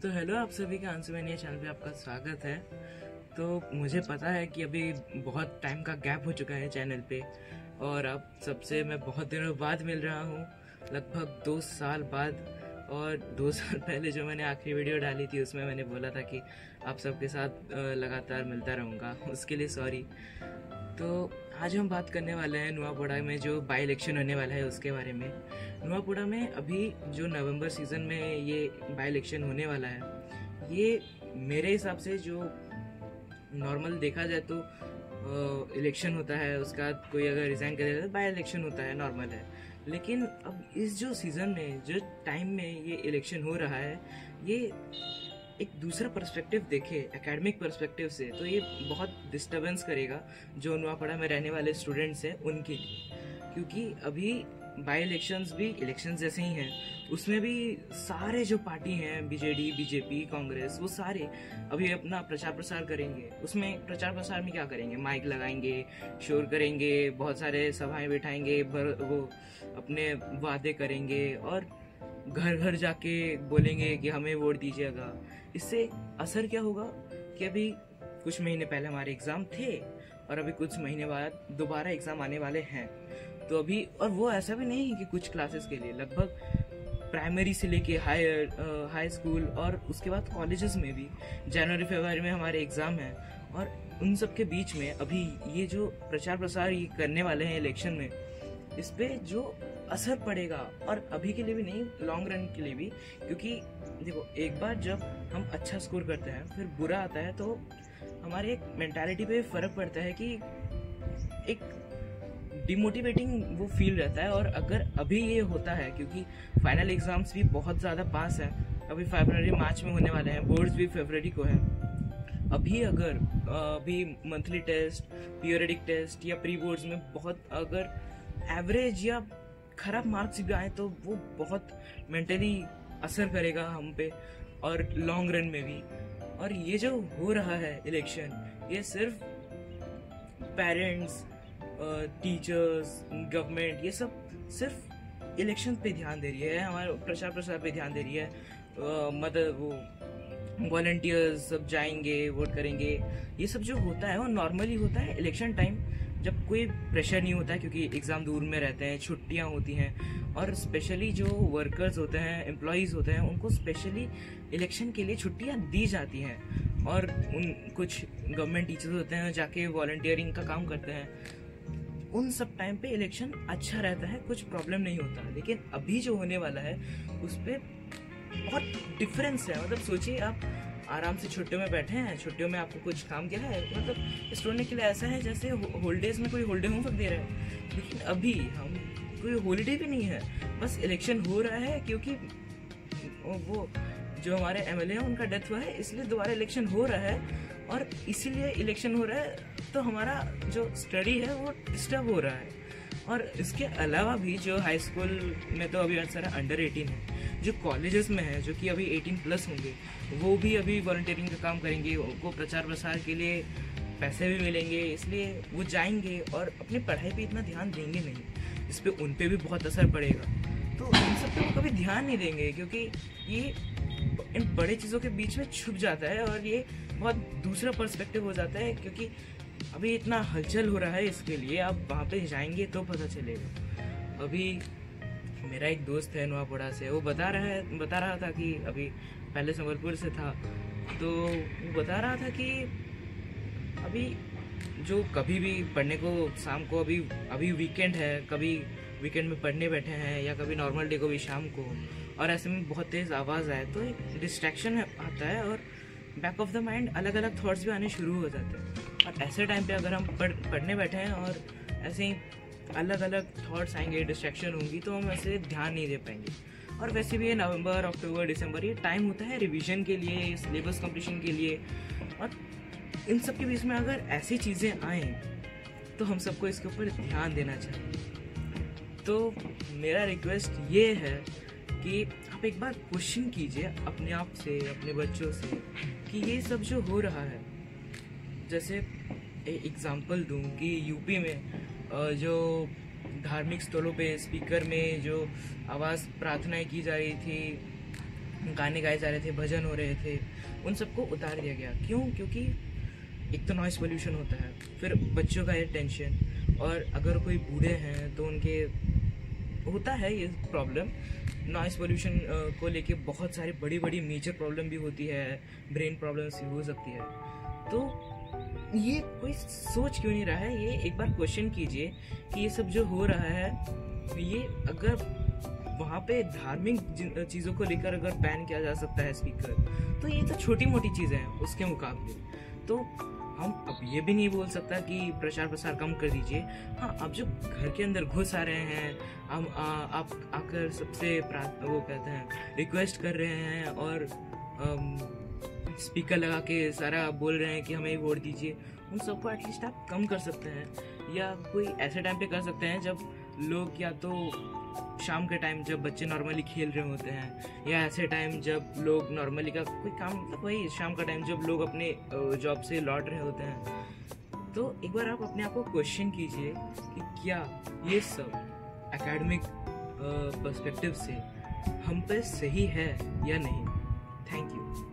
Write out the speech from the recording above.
तो हेलो आप सभी का अंशुमैनिया चैनल पे आपका स्वागत है। तो मुझे पता है कि अभी बहुत टाइम का गैप हो चुका है चैनल पे और अब सबसे मैं बहुत दिनों बाद मिल रहा हूँ, लगभग 2 साल बाद। और 2 साल पहले जो मैंने आखिरी वीडियो डाली थी उसमें मैंने बोला था कि आप सबके साथ लगातार मिलता रहूँगा, उसके लिए सॉरी। तो आज हम बात करने वाले हैं नुआपुड़ा में जो बाई इलेक्शन होने वाला है उसके बारे में। नुआपुड़ा में अभी जो नवंबर सीजन में ये बाई इलेक्शन होने वाला है, ये मेरे हिसाब से जो नॉर्मल देखा जाए तो इलेक्शन होता है, उसका बाद कोई अगर रिजाइन कर देता है बाई इलेक्शन होता है, नॉर्मल है। लेकिन अब इस जो सीज़न में जो टाइम में ये इलेक्शन हो रहा है, ये एक दूसरा पर्सपेक्टिव देखे एकेडमिक पर्सपेक्टिव से, तो ये बहुत डिस्टर्बेंस करेगा जो नुआपड़ा में रहने वाले स्टूडेंट्स हैं उनके लिए। क्योंकि अभी बाई इलेक्शंस भी इलेक्शंस जैसे ही हैं, उसमें भी सारे जो पार्टी हैं बीजेडी, बीजेपी, कांग्रेस, वो सारे अभी अपना प्रचार प्रसार करेंगे। उसमें प्रचार प्रसार में क्या करेंगे? माइक लगाएंगे, शोर करेंगे, बहुत सारे सभाएं बैठाएंगे, वो अपने वादे करेंगे और घर घर जाके बोलेंगे कि हमें वोट दीजिएगा। इससे असर क्या होगा कि अभी कुछ महीने पहले हमारे एग्ज़ाम थे और अभी कुछ महीने बाद दोबारा एग्ज़ाम आने वाले हैं। तो अभी, और वो ऐसा भी नहीं है कि कुछ क्लासेस के लिए, लगभग प्राइमरी से लेके हाई स्कूल और उसके बाद कॉलेजेस में भी जनवरी फरवरी में हमारे एग्ज़ाम हैं। और उन सब के बीच में अभी ये जो प्रचार प्रसार ये करने वाले हैं इलेक्शन में, इस पे जो असर पड़ेगा, और अभी के लिए भी नहीं, लॉन्ग रन के लिए भी। क्योंकि देखो, एक बार जब हम अच्छा स्कोर करते हैं फिर बुरा आता है तो हमारे एक मेंटालिटी पे फ़र्क पड़ता है कि एक डिमोटिवेटिंग वो फील रहता है। और अगर अभी ये होता है, क्योंकि फाइनल एग्ज़ाम्स भी बहुत ज़्यादा पास हैं, अभी फरवरी मार्च में होने वाले हैं, बोर्ड्स भी फरवरी को है। अभी अगर अभी मंथली टेस्ट, पीरियडिक टेस्ट या प्री बोर्ड्स में बहुत अगर एवरेज या खराब मार्क्स भी आए तो वो बहुत मेंटली असर करेगा हम पे, और लॉन्ग रन में भी। और ये जो हो रहा है इलेक्शन, ये सिर्फ पेरेंट्स, टीचर्स, गवर्नमेंट, ये सब सिर्फ इलेक्शन पे ध्यान दे रही है, हमारे प्रचार प्रसार पे ध्यान दे रही है। मदद, वो वॉलंटियर्स सब जाएंगे, वोट करेंगे। ये सब जो होता है वो नॉर्मली होता है इलेक्शन टाइम, जब कोई प्रेशर नहीं होता है, क्योंकि एग्ज़ाम दूर में रहते हैं, छुट्टियां होती हैं। और स्पेशली जो वर्कर्स होते हैं, एम्प्लॉयज़ होते हैं, उनको स्पेशली इलेक्शन के लिए छुट्टियां दी जाती हैं। और उन कुछ गवर्नमेंट टीचर्स होते हैं जाके वॉलंटियरिंग का काम करते हैं। उन सब टाइम पे इलेक्शन अच्छा रहता है, कुछ प्रॉब्लम नहीं होता। लेकिन अभी जो होने वाला है उस पर बहुत डिफरेंस है। मतलब सोचिए, आप आराम से छुट्टियों में बैठे हैं, छुट्टियों में आपको कुछ काम क्या है, मतलब स्टूडेंट के लिए ऐसा है जैसे हॉलीडेज में कोई हॉलीडे होमवर्क दे रहा है। लेकिन अभी हम कोई हॉलीडे भी नहीं है, बस इलेक्शन हो रहा है क्योंकि वो जो हमारे एमएलए हैं उनका डेथ हुआ है, इसलिए दोबारा इलेक्शन हो रहा है। और इसीलिए इलेक्शन हो रहा है तो हमारा जो स्टडी है वो डिस्टर्ब हो रहा है। और इसके अलावा भी जो हाई स्कूल में तो अभी सारा अंडर 18 है, जो कॉलेजेस में है जो कि अभी 18+ होंगे, वो भी अभी वॉलंटियरिंग का काम करेंगे, उनको प्रचार प्रसार के लिए पैसे भी मिलेंगे, इसलिए वो जाएंगे और अपनी पढ़ाई पे इतना ध्यान देंगे नहीं। इस पर उन पर भी बहुत असर पड़ेगा। तो इन सब पे वो कभी ध्यान नहीं देंगे, क्योंकि ये इन बड़े चीज़ों के बीच में छुप जाता है और ये बहुत दूसरा पर्सपेक्टिव हो जाता है। क्योंकि अभी इतना हलचल हो रहा है, इसके लिए आप वहाँ पे जाएंगे तो पता चलेगा। अभी मेरा एक दोस्त है नुआपुड़ा से, वो बता रहा था कि अभी पहले संबलपुर से था, तो वो बता रहा था कि अभी जो कभी भी पढ़ने को शाम को, अभी वीकेंड है, कभी वीकेंड में पढ़ने बैठे हैं या कभी नॉर्मल डे को भी शाम को, और ऐसे में बहुत तेज़ आवाज़ आए तो एक डिस्ट्रैक्शन आता है और बैक ऑफ द माइंड अलग अलग थॉट्स भी आने शुरू हो जाते हैं। और ऐसे टाइम पे अगर हम पढ़ने बैठे हैं और ऐसे ही अलग अलग थॉट्स आएंगे, डिस्ट्रैक्शन होंगी, तो हम ऐसे ध्यान नहीं दे पाएंगे। और वैसे भी ये नवंबर, अक्टूबर, दिसंबर, ये टाइम होता है रिवीजन के लिए, सिलेबस कंप्लीशन के लिए। और इन सब के बीच में अगर ऐसी चीज़ें आएँ तो हम सबको इसके ऊपर ध्यान देना चाहिए। तो मेरा रिक्वेस्ट ये है कि आप एक बार क्वेश्चन कीजिए अपने आप से, अपने बच्चों से, कि ये सब जो हो रहा है, जैसे एग्जांपल दूं कि यूपी में जो धार्मिक स्थलों पे स्पीकर में जो आवाज़ प्रार्थनाएं की जा रही थी, गाने गाए जा रहे थे, भजन हो रहे थे, उन सबको उतार दिया गया। क्यों? क्योंकि एक तो नॉइस पोल्यूशन होता है, फिर बच्चों का ये टेंशन, और अगर कोई बूढ़े हैं तो उनके होता है ये प्रॉब्लम। नॉइस पोल्यूशन को लेके बहुत सारी बड़ी बड़ी मेजर प्रॉब्लम भी होती है, ब्रेन प्रॉब्लम्स भी हो सकती है। तो ये कोई सोच क्यों नहीं रहा है? ये एक बार क्वेश्चन कीजिए कि ये सब जो हो रहा है, ये अगर वहाँ पे धार्मिक चीज़ों को लेकर अगर बैन किया जा सकता है स्पीकर, तो ये तो छोटी मोटी चीज़ें हैं उसके मुकाबले। तो हम अब ये भी नहीं बोल सकता कि प्रचार प्रसार कम कर दीजिए। हाँ, आप जो घर के अंदर घुस आ रहे हैं, हम आप आकर सबसे वो कहते हैं रिक्वेस्ट कर रहे हैं और स्पीकर लगा के सारा बोल रहे हैं कि हमें वोट दीजिए, उन सबको एटलीस्ट आप कम कर सकते हैं। या कोई ऐसे टाइम पे कर सकते हैं जब लोग, या तो शाम के टाइम जब बच्चे नॉर्मली खेल रहे होते हैं, या ऐसे टाइम जब लोग नॉर्मली का कोई काम, मतलब वही शाम का टाइम जब लोग अपने जॉब से लौट रहे होते हैं। तो एक बार आप अपने आप को क्वेश्चन कीजिए कि क्या ये सब एकेडमिक पर्सपेक्टिव से हम पे सही है या नहीं। Thank you.